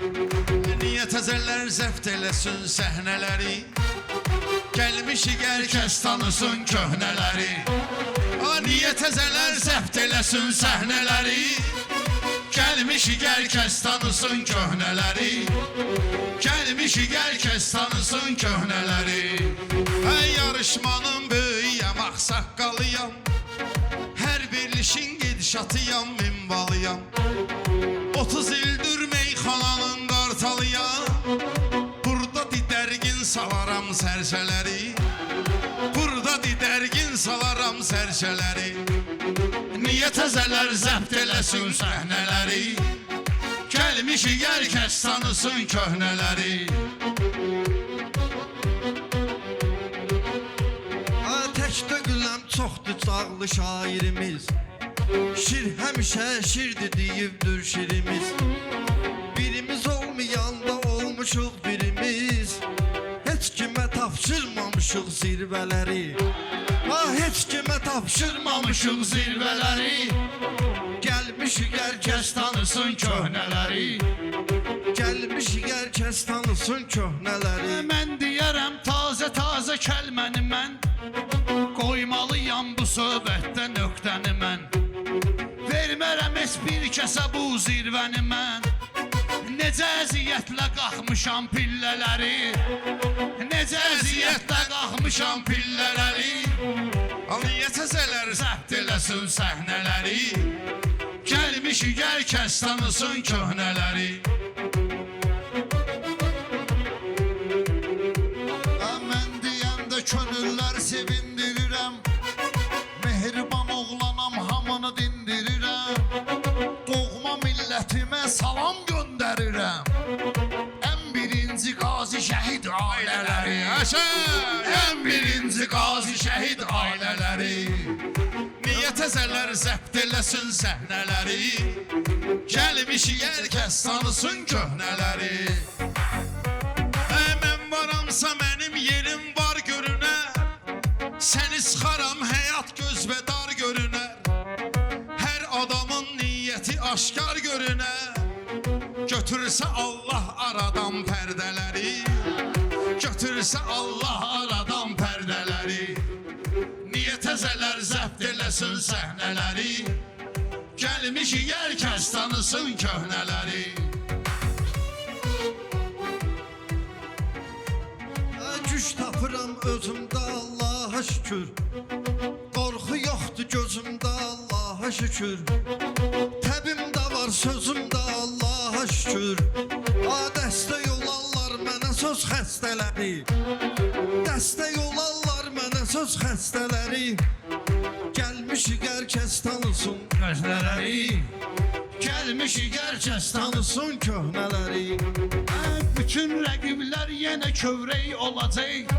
Niyə təzələr zəbt eləsin səhnələri? Gəlmişik hər kəs tanısın köhnələri. Niyə təzələr zəbt eləsin səhnələri? Gəlmişik hər kəs tanısın köhnələri. Gəlmişik hər kəs tanısın köhnələri. Yarışmanın böyüyəm, ağsaqqalıyam. Hər verilişin gedişatıyam, minvalıyam. 30 ildir meyxananın qartalıyam. Burada didərgin salaram sərsələri. Burada didərgin salaram sərsələri. Niyə təzələr zəbt eləsin səhnələri? Gəlmişik hər kəs tanısın köhnələri. Təkdə güləm çoxdur çağlı şairimiz. Şir həmişə şirdir deyibdir şirimiz. Birimiz olmayanda olmuşuq birimiz. Heç kimə tapşırmamışıq zirvələri. Heç kimə tapşırmamışıq zirvələri. Gəlmişik hər kəs tanısın köhnələri. Gəlmişik hər kəs tanısın köhnələri. Mən deyərəm tazə kəlməni mən. Qoymalıyam bu söhbətdə nöqtəni mən. Vermərəm heç bir kəsə bu zirvəni mən. Necə əziyyətlə qalxmışam pillələri. Necə əziyyətlə qalxmışam pillələri. Niyə təzələr zəbt eləsin səhnələri? Gəlmişik hər kəs tanısın köhnələri. Mən deyəndə könüllər sevindirirəm. Mehriban oğlanam, hamını dindirirəm. Doğma millətimə salam göndərirəm. Ən birinci qazi şəhid ailələri. Ən birinci qazi şəhid ailələri. Niyə təzələr zəbt eləsin səhnələri? Gəlmişik hər kəs tanısın köhnələri. Mən varamsa mənim yerim var görünər. Səni sıxaram həyat göz və dar görünər. Hər adamın niyyəti aşkar görünər. Götürsə Allah aradan pərdələri. Götürsə Allah aradan pərdələri. Niyə təzələr zəbt eləsin səhnələri? Gəlmişik hər kəs tanısın köhnələri. Güc tapıram özümdə Allaha şükür. Qorxu yoxdur gözümdə Allaha şükür. Təbimdə var sözümdə Allaha şükür. Dəstək olarlar mənə söz xəstələri. Dəstək olarlar mənə söz xəstələri. Gəlmişik hər kəs tanısın köhnələri. Gəlmişik hər kəs tanısın köhnələri. Bütün rəqiblər yenə kövrək olacaq.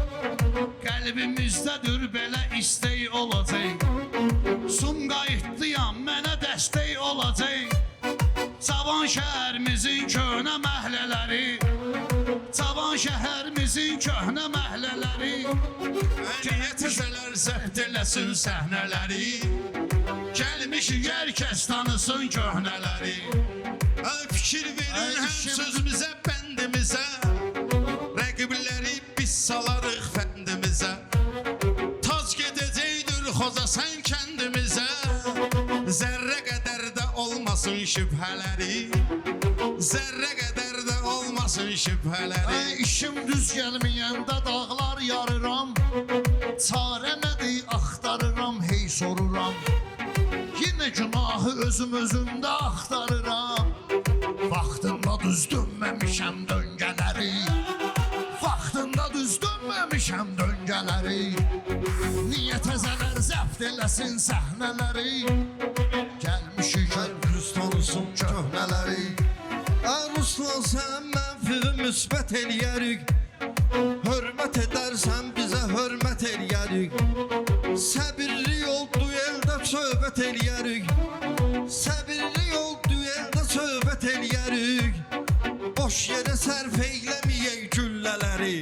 Qəlbimizdədir belə istək olacaq. Sumqayıtdıyam, mənə dəstək olacaq. Cavan şəhərimizin köhnə məhəllələri. Cavan şəhərimizin köhnə məhəllələri. Niyə təzələr zəbt eləsin səhnələri? Gəlmişik hər kəs tanısın köhnələri. Fikir verin həm sözümüzə, bəndimizə. Rəqibləri biz salarıq fəndimizə. Tac gedəcəkdir Xocasən kəndimizə. Zərrə qədər də olmasın şübhələri. Zərrə qədər də olmasın şübhələri. İşim düz gəlməyəndə dağlar yarıram. Çarə nədir axtarıram, hey soruram. Yenə günahı özümdə axtarıram. Vaxtında düz dönməmişəm döngələri. Vaxtında düz dönməmişəm döngələri. Niyə təzələr zəbt eləsin səhnələri? Gəlmişik hər düz tanısın köhnələri. Ruslan sən mənfiği müsbət eləyərik. Hörmət edərsən bizə hörmət eləyərik. Səbirli ol dueldə söhbət eləyərik. Səbirli ol dueldə söhbət eləyərik. Boş yerə sərf eyləməyək güllələri.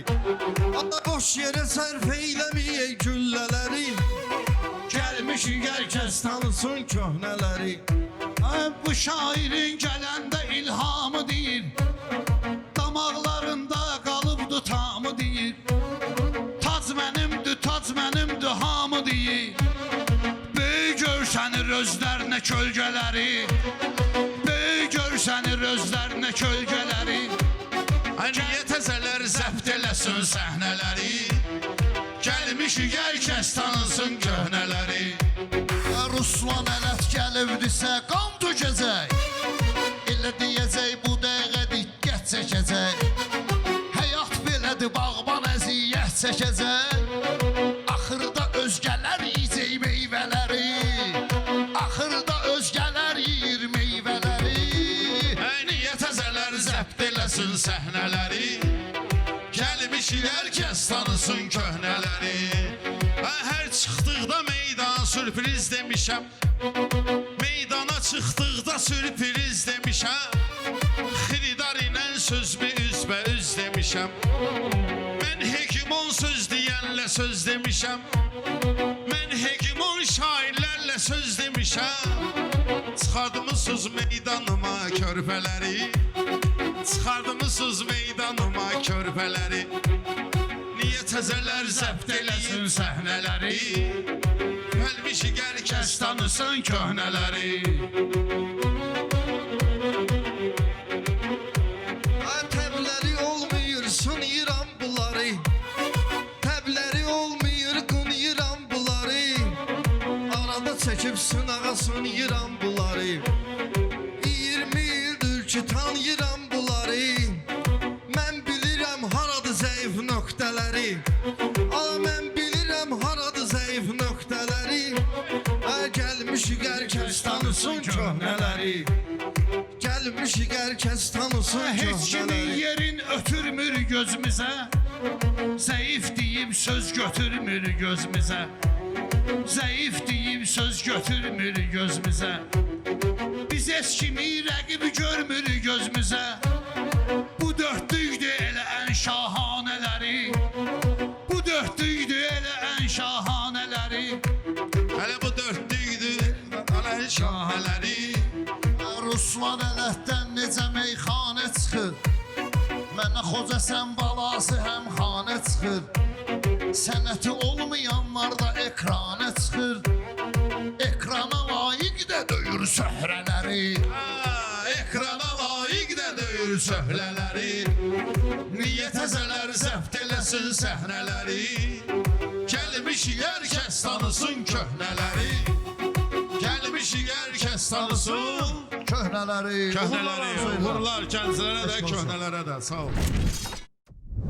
Boş yerə sərf eyləməyək güllələri. Gəlmişik hər kəs tanısın köhnələri. Bu şairin gələndə ilhamı deyir. özlərinə kölgələri Böyük görsənir özlərinə kölgələri Niyə təzələr zəbt eləsin səhnələri Gəlmiş hər kəs tanısın köhnələri Ruslan ələt gəlibdisə qan tökəcək Elə deyəcək bu dəqiqə diqqət çəkəcək Həyat belədir bağban əziyyət çəkəcək Axırda özgələr yiyəcək meyvələri Axırda özgələr yiyir meyvələri Niyə təzələr zəbt eləsin səhnələri Gəlmiş hər kəs tanısın köhnələri Hər çıxdıqda meydan sürpriz demişəm Meydana çıxdıqda sürpriz demişəm Xiridar ilə sözümü üzbəüz demişəm Mən hekimon söz deyənlə söz demişəm Mən hekimon şairlərlə söz demişəm Çıxardımısız meydanıma körpələri Çıxardımısız meydanıma körpələri Niyə təzələr zəbt eləsin səhnələri Gəlmiş hər kəs tanısın köhnələri Təbləri olmuyor, sınıyıram bunları Təbləri olmuyor, qınıyıram bunları Arada çəkib sınağa sınıyıram bunları 20 ildir ki tanıyıram bunları Mən bilirəm haradır zəif nöqtələri Mən bilirəm haradır zəif nöqtələri Gəlmiş hər kəs tanısın köhnələri Gəlmiş hər kəs tanısın Heç kimin köhnələri yerin ötürmür gözümüzə Zəif deyib söz götürmür gözümüzə Zəif deyib söz götürmür gözümüzə Biz heç kimi rəqib görmür gözümüzə Bu dörtlükdür elə ən şahanələri Bu dörtlükdür elə ən şahanələri Hələ bu dörtlükdür Hələ şahanələri Ruslan ələtdən necə meyxanə çıxır Mənə Xocəsən balası həm xanə çıxır Sənəti olmayanlar da ekrana çıxır Ekrana layiq də döyür söhrələri Ekrana layiq də döyür söhlələri Niyə təzələr zəbt eləsin səhnələri Gəlmiş hər kəs tanısın köhnələri Gəlmiş hər kəs tanısın Köhnələri köhnələri Uğurlar gənclərə də köhnələrə də sağ ol